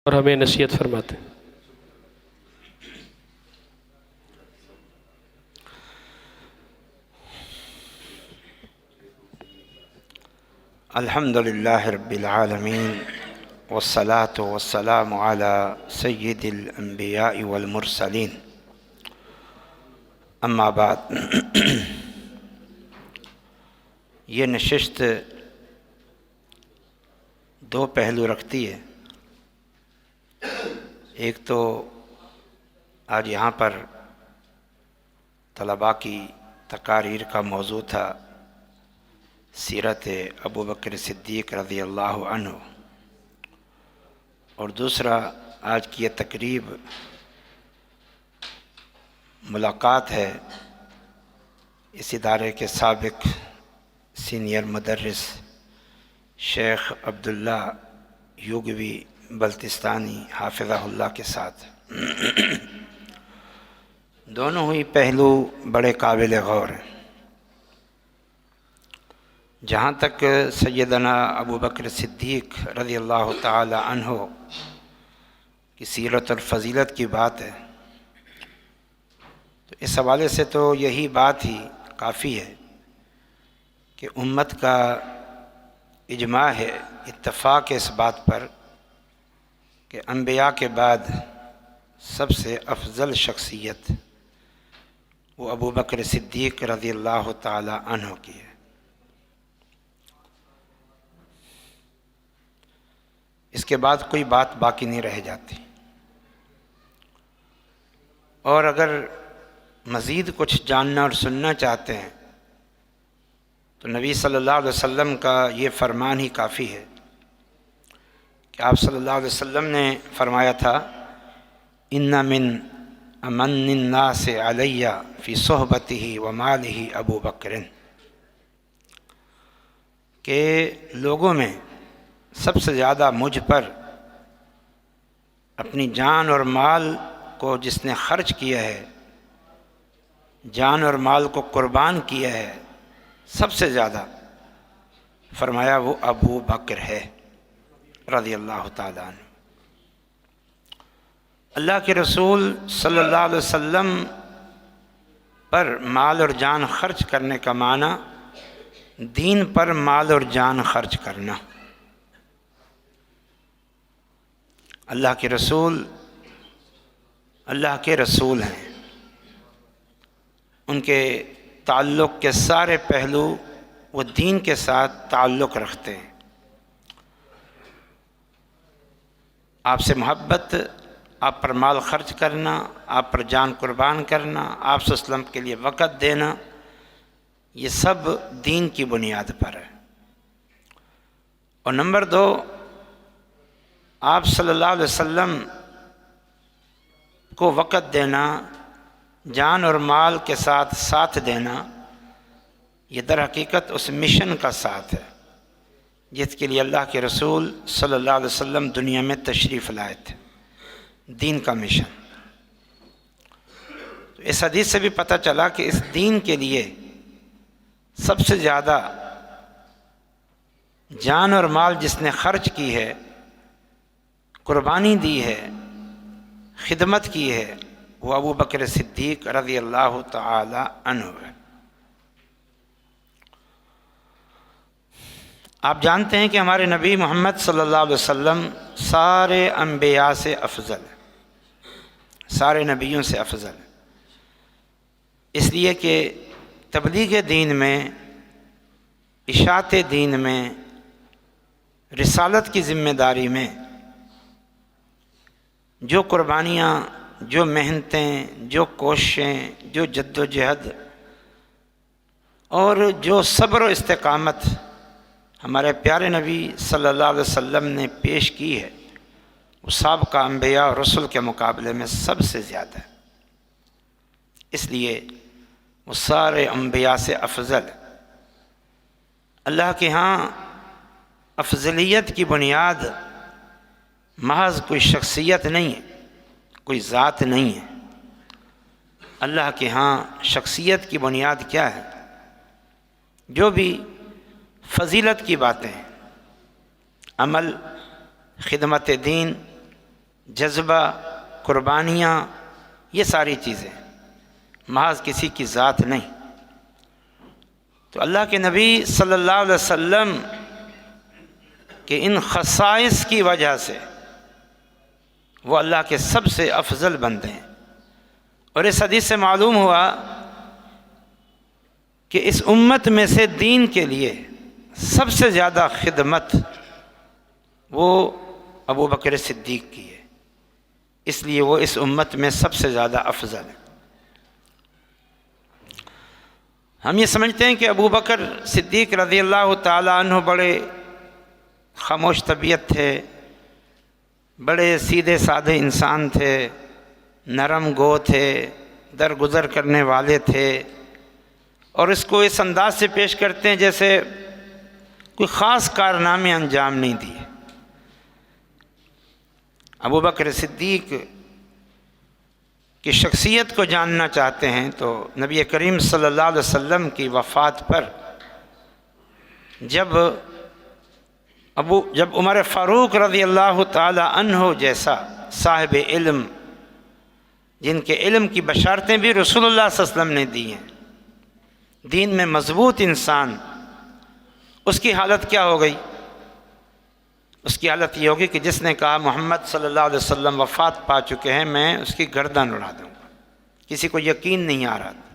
اور ہمیں نصیحت فرماتے ہیں۔ الحمد للہ رب العالمین والصلاة والسلام علی سید الانبیاء والمرسلین، اما بعد۔ یہ نشست دو پہلو رکھتی ہے۔ ایک تو آج یہاں پر طلباء کی تقاریر کا موضوع تھا سیرت ابو بکر صدیق رضی اللہ عنہ، اور دوسرا آج کی یہ تقریب ملاقات ہے اس ادارے کے سابق سینئر مدرس شیخ عبداللہ یوگوی بلتستانی حافظہ اللہ کے ساتھ۔ دونوں ہی پہلو بڑے قابل غور ہیں۔ جہاں تک سیدنا ابو بکر صدیق رضی اللہ تعالی عنہ کی سیرت اور فضیلت کی بات ہے، تو اس حوالے سے تو یہی بات ہی کافی ہے کہ امت کا اجماع ہے، اتفاق ہے اس بات پر کہ انبیاء کے بعد سب سے افضل شخصیت وہ ابو بکر صدیق رضی اللہ تعالی عنہ کی ہے۔ اس کے بعد کوئی بات باقی نہیں رہ جاتی، اور اگر مزید کچھ جاننا اور سننا چاہتے ہیں تو نبی صلی اللہ علیہ وسلم کا یہ فرمان ہی کافی ہے کہ آپ صلی اللہ علیہ وسلم نے فرمایا تھا، ان من امن الناس علی فی صحبتہ و مالہ ابو بکر، کہ لوگوں میں سب سے زیادہ مجھ پر اپنی جان اور مال کو جس نے خرچ کیا ہے، جان اور مال کو قربان کیا ہے، سب سے زیادہ فرمایا وہ ابو بکر ہے رضی اللہ تعالیٰ عنہ۔ اللہ کے رسول صلی اللہ علیہ وسلم پر مال اور جان خرچ کرنے کا معنی دین پر مال اور جان خرچ کرنا۔ اللہ کے رسول اللہ کے رسول ہیں، ان کے تعلق کے سارے پہلو وہ دین کے ساتھ تعلق رکھتے ہیں۔ آپ سے محبت، آپ پر مال خرچ کرنا، آپ پر جان قربان کرنا، آپ صلی اللہ علیہ وسلم کے لیے وقت دینا، یہ سب دین کی بنیاد پر ہے۔ اور نمبر دو، آپ صلی اللہ علیہ وسلم کو وقت دینا، جان اور مال کے ساتھ ساتھ دینا، یہ در حقیقت اس مشن کا ساتھ ہے جس کے لیے اللہ کے رسول صلی اللہ علیہ وسلم دنیا میں تشریف لائے تھے، دین کا مشن۔ تو اس حدیث سے بھی پتہ چلا کہ اس دین کے لیے سب سے زیادہ جان اور مال جس نے خرچ کی ہے، قربانی دی ہے، خدمت کی ہے، وہ ابو بکر صدیق رضی اللہ تعالی عنہ ہے۔ آپ جانتے ہیں کہ ہمارے نبی محمد صلی اللہ علیہ وسلم سارے انبیاء سے افضل ہیں، سارے نبیوں سے افضل ہیں، اس لیے کہ تبلیغ دین میں، اشاعت دین میں، رسالت کی ذمہ داری میں جو قربانیاں، جو محنتیں، جو کوششیں، جو جد و جہد اور جو صبر و استقامت ہمارے پیارے نبی صلی اللہ علیہ وسلم نے پیش کی ہے، وہ سابقہ انبیاء اور رسل کے مقابلے میں سب سے زیادہ ہے۔ اس لیے وہ سارے انبیاء سے افضل ہے۔ اللہ کے ہاں افضلیت کی بنیاد محض کوئی شخصیت نہیں ہے، کوئی ذات نہیں ہے۔ اللہ کے ہاں شخصیت کی بنیاد کیا ہے؟ جو بھی فضیلت کی باتیں، عمل، خدمت دین، جذبہ، قربانیاں، یہ ساری چیزیں محض کسی کی ذات نہیں۔ تو اللہ کے نبی صلی اللہ علیہ وسلم کہ ان خصائص کی وجہ سے وہ اللہ کے سب سے افضل بندے ہیں۔ اور اس حدیث سے معلوم ہوا کہ اس امت میں سے دین کے لیے سب سے زیادہ خدمت وہ ابو بکر صدیق کی ہے، اس لیے وہ اس امت میں سب سے زیادہ افضل ہے۔ ہم یہ سمجھتے ہیں کہ ابو بکر صدیق رضی اللہ تعالیٰ عنہ بڑے خاموش طبیعت تھے، بڑے سیدھے سادھے انسان تھے، نرم گو تھے، درگزر کرنے والے تھے، اور اس کو اس انداز سے پیش کرتے ہیں جیسے کوئی خاص کارنامے انجام نہیں دیے۔ ابو بکر صدیق کی شخصیت کو جاننا چاہتے ہیں تو نبی کریم صلی اللہ علیہ وسلم کی وفات پر جب عمر فاروق رضی اللہ تعالی عنہ جیسا صاحب علم، جن کے علم کی بشارتیں بھی رسول اللہ صلی اللہ علیہ وسلم نے دی ہیں، دین میں مضبوط انسان، اس کی حالت کیا ہو گئی؟ اس کی حالت یہ ہوگی کہ جس نے کہا محمد صلی اللہ علیہ وسلم وفات پا چکے ہیں، میں اس کی گردن اڑا دوں گا۔ کسی کو یقین نہیں آ رہا تھا۔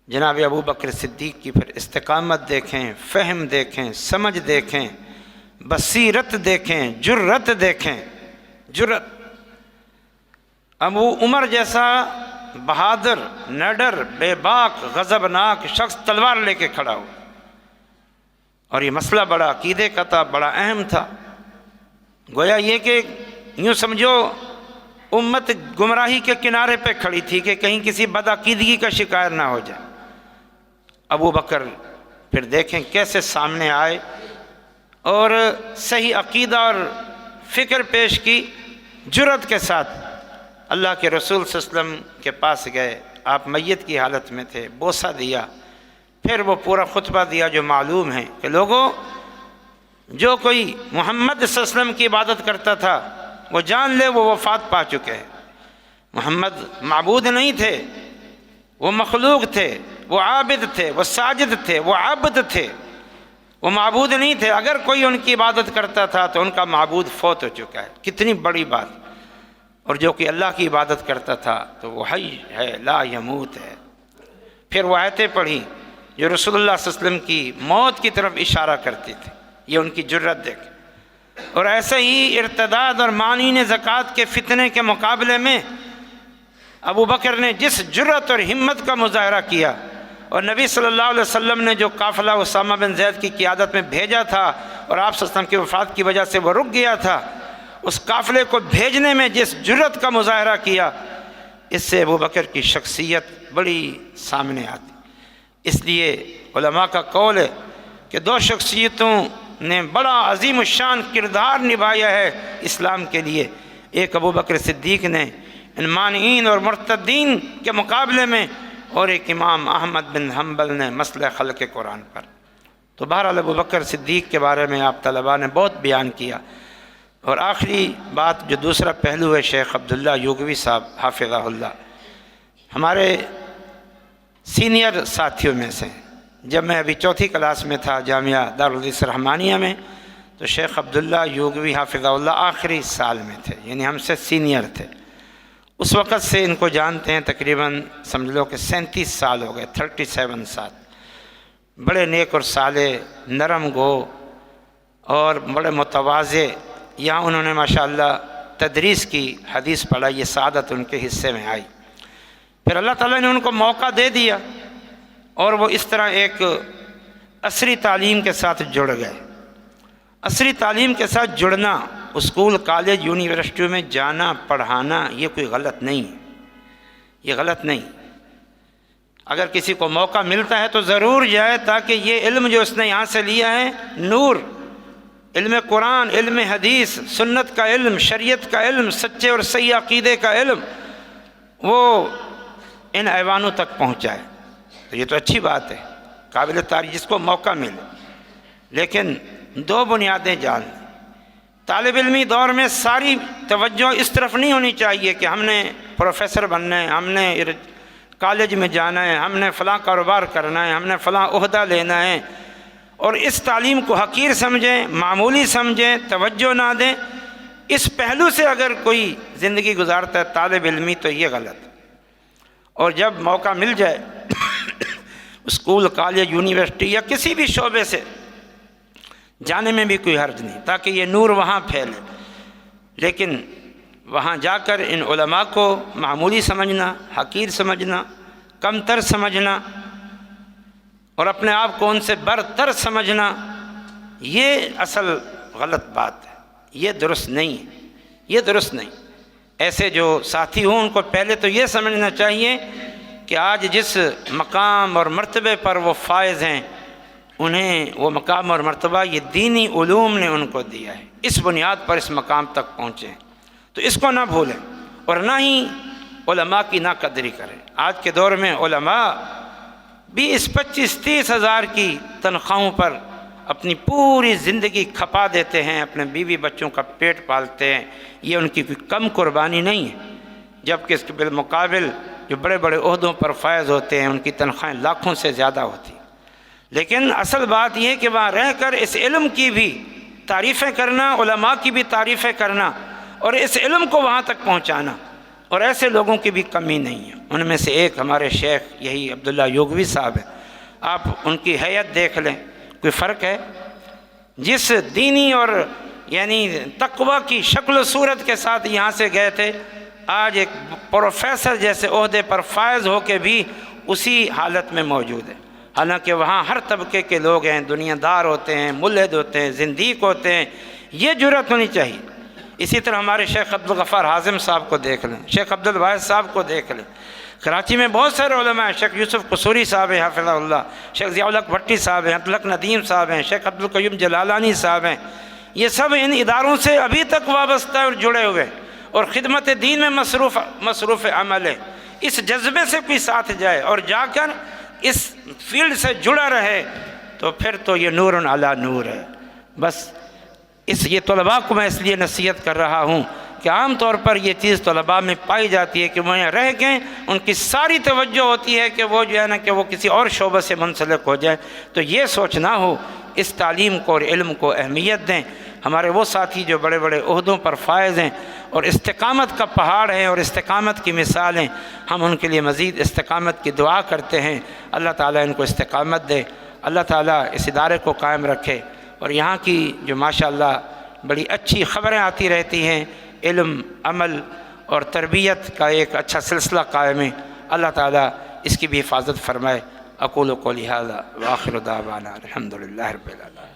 جناب ابو بکر صدیق کی پھر استقامت دیکھیں، فہم دیکھیں، سمجھ دیکھیں، بصیرت دیکھیں، جرت دیکھیں، جرت۔ ابو عمر جیسا بہادر، نڈر، بے باک، غضبناک شخص تلوار لے کے کھڑا ہو، اور یہ مسئلہ بڑا عقیدے کا تھا، بڑا اہم تھا۔ گویا یہ کہ یوں سمجھو امت گمراہی کے کنارے پہ کھڑی تھی کہ کہیں کسی بدعقیدگی کا شکار نہ ہو جائے۔ ابو بکر پھر دیکھیں کیسے سامنے آئے اور صحیح عقیدہ اور فکر پیش کی، جرت کے ساتھ اللہ کے رسول صلی اللہ علیہ وسلم کے پاس گئے۔ آپ میت کی حالت میں تھے، بوسہ دیا، پھر وہ پورا خطبہ دیا جو معلوم ہے کہ لوگوں، جو کوئی محمد صلی اللہ علیہ وسلم کی عبادت کرتا تھا وہ جان لے وہ وفات پا چکے ہیں۔ محمد معبود نہیں تھے، وہ مخلوق تھے، وہ عابد تھے، وہ ساجد تھے، وہ عبد تھے، وہ معبود نہیں تھے۔ اگر کوئی ان کی عبادت کرتا تھا تو ان کا معبود فوت ہو چکا ہے۔ کتنی بڑی بات۔ اور جو کہ اللہ کی عبادت کرتا تھا تو وہ حی ہے، لا یموت ہے۔ پھر وہ آیتیں پڑھی جو رسول اللہ صلی اللہ علیہ وسلم کی موت کی طرف اشارہ کرتی تھی۔ یہ ان کی جرت دیکھ۔ اور ایسے ہی ارتداد اور مانعین زکوٰۃ کے فتنے کے مقابلے میں ابو بکر نے جس جرت اور ہمت کا مظاہرہ کیا، اور نبی صلی اللہ علیہ وسلم نے جو قافلہ اسامہ بن زید کی قیادت میں بھیجا تھا اور آپ صلی اللہ علیہ وسلم کی وفات کی وجہ سے وہ رک گیا تھا، اس قافلے کو بھیجنے میں جس جرت کا مظاہرہ کیا، اس سے ابو بکر کی شخصیت بڑی سامنے آتی۔ اس لیے علماء کا قول ہے کہ دو شخصیتوں نے بڑا عظیم الشان کردار نبھایا ہے اسلام کے لیے۔ ایک ابو بکر صدیق نے ان مانعین اور مرتدین کے مقابلے میں، اور ایک امام احمد بن حنبل نے مسئلہ خلق قرآن پر۔ تو بہرحال ابو بکر صدیق کے بارے میں آپ طلباء نے بہت بیان کیا۔ اور آخری بات جو دوسرا پہلو ہے، شیخ عبداللہ یوگوی صاحب حافظہ اللہ ہمارے سینئر ساتھیوں میں سے۔ جب میں ابھی چوتھی کلاس میں تھا جامعہ دارالحدیث رحمانیہ میں، تو شیخ عبداللہ یوگوی حافظہ اللہ آخری سال میں تھے، یعنی ہم سے سینئر تھے۔ اس وقت سے ان کو جانتے ہیں، تقریباً سمجھ لو کہ 37 سال ہو گئے، 37 سال۔ بڑے نیک اور صالح، نرم گو اور بڑے متواضع۔ یہاں انہوں نے ماشاءاللہ تدریس کی، حدیث پڑھا، یہ سعادت ان کے حصے میں آئی۔ پھر اللہ تعالیٰ نے ان کو موقع دے دیا اور وہ اس طرح ایک عصری تعلیم کے ساتھ جڑ گئے۔ عصری تعلیم کے ساتھ جڑنا، اسکول، کالج، یونیورسٹیوں میں جانا، پڑھانا، یہ کوئی غلط نہیں ہے، یہ غلط نہیں۔ اگر کسی کو موقع ملتا ہے تو ضرور جائے، تاکہ یہ علم جو اس نے یہاں سے لیا ہے، نور، علم قرآن، علم حدیث، سنت کا علم، شریعت کا علم، سچے اور صحیح عقیدے کا علم، وہ ان ایوانوں تک پہنچائے۔ تو یہ تو اچھی بات ہے، قابل تعریف، جس کو موقع ملے۔ لیکن دو بنیادیں جان لیں۔ طالب علمی دور میں ساری توجہ اس طرف نہیں ہونی چاہیے کہ ہم نے پروفیسر بننا ہے، ہم نے کالج میں جانا ہے، ہم نے فلاں کاروبار کرنا ہے، ہم نے فلاں عہدہ لینا ہے، اور اس تعلیم کو حقیر سمجھیں، معمولی سمجھیں، توجہ نہ دیں۔ اس پہلو سے اگر کوئی زندگی گزارتا ہے طالب علمی تو یہ غلط ہے۔ اور جب موقع مل جائے اسکول، کالج، یونیورسٹی یا کسی بھی شعبے سے جانے میں بھی کوئی حرج نہیں، تاکہ یہ نور وہاں پھیلے، لیکن وہاں جا کر ان علماء کو معمولی سمجھنا، حقیر سمجھنا، کم تر سمجھنا اور اپنے آپ کو ان سے برتر سمجھنا، یہ اصل غلط بات ہے، یہ درست نہیں ہے، یہ درست نہیں۔ ایسے جو ساتھی ہوں ان کو پہلے تو یہ سمجھنا چاہیے کہ آج جس مقام اور مرتبے پر وہ فائز ہیں، انہیں وہ مقام اور مرتبہ یہ دینی علوم نے ان کو دیا ہے، اس بنیاد پر اس مقام تک پہنچے ہیں، تو اس کو نہ بھولیں اور نہ ہی علماء کی ناقدری کریں۔ آج کے دور میں علماء 20-25-30 ہزار کی تنخواہوں پر اپنی پوری زندگی کھپا دیتے ہیں، اپنے بیوی بچوں کا پیٹ پالتے ہیں، یہ ان کی کوئی کم قربانی نہیں ہے، جبکہ اس کے بالمقابل جو بڑے بڑے عہدوں پر فائز ہوتے ہیں ان کی تنخواہیں لاکھوں سے زیادہ ہوتی ہیں۔ لیکن اصل بات یہ ہے کہ وہاں رہ کر اس علم کی بھی تعریفیں کرنا، علماء کی بھی تعریفیں کرنا اور اس علم کو وہاں تک پہنچانا، اور ایسے لوگوں کی بھی کمی نہیں ہے۔ ان میں سے ایک ہمارے شیخ یہی عبداللہ یوگوی صاحب ہیں، آپ ان کی حیت دیکھ لیں، کوئی فرق ہے؟ جس دینی اور یعنی تقوی کی شکل و صورت کے ساتھ یہاں سے گئے تھے، آج ایک پروفیسر جیسے عہدے پر فائز ہو کے بھی اسی حالت میں موجود ہے، حالانکہ وہاں ہر طبقے کے لوگ ہیں، دنیا دار ہوتے ہیں، ملحد ہوتے ہیں، زندیق ہوتے ہیں، یہ جرأت ہونی چاہیے۔ اسی طرح ہمارے شیخ عبدالغفار حازم صاحب کو دیکھ لیں، شیخ عبدالواحد صاحب کو دیکھ لیں، کراچی میں بہت سارے علماء ہیں، شیخ یوسف قصوری صاحب ہیں حافظہ اللہ، شیخ ضیاء الحق بھٹی صاحب ہیں، عبدالحق ندیم صاحب ہیں، شیخ عبدالقیوم جلالانی صاحب ہیں، یہ سب ان اداروں سے ابھی تک وابستہ اور جڑے ہوئے اور خدمت دین میں مصروف عمل ہے۔ اس جذبے سے کوئی ساتھ جائے اور جا کر اس فیلڈ سے جڑا رہے تو پھر تو یہ نور علی نور ہے۔ بس یہ طلباء کو میں اس لیے نصیحت کر رہا ہوں کہ عام طور پر یہ چیز طلباء میں پائی جاتی ہے کہ وہ یہاں رہ گئے، ان کی ساری توجہ ہوتی ہے کہ وہ جو ہے نا کہ وہ کسی اور شعبے سے منسلک ہو جائے، تو یہ سوچ نہ ہو، اس تعلیم کو اور علم کو اہمیت دیں۔ ہمارے وہ ساتھی جو بڑے بڑے عہدوں پر فائز ہیں اور استقامت کا پہاڑ ہیں اور استقامت کی مثال ہیں، ہم ان کے لیے مزید استقامت کی دعا کرتے ہیں۔ اللہ تعالیٰ ان کو استقامت دے، اللہ تعالیٰ اس ادارے کو قائم رکھے، اور یہاں کی جو ماشاءاللہ بڑی اچھی خبریں آتی رہتی ہیں، علم، عمل اور تربیت کا ایک اچھا سلسلہ قائم ہے، اللہ تعالیٰ اس کی بھی حفاظت فرمائے۔ اقول قولی ھذا وآخر دعوانا الحمدللہ رب العالمین۔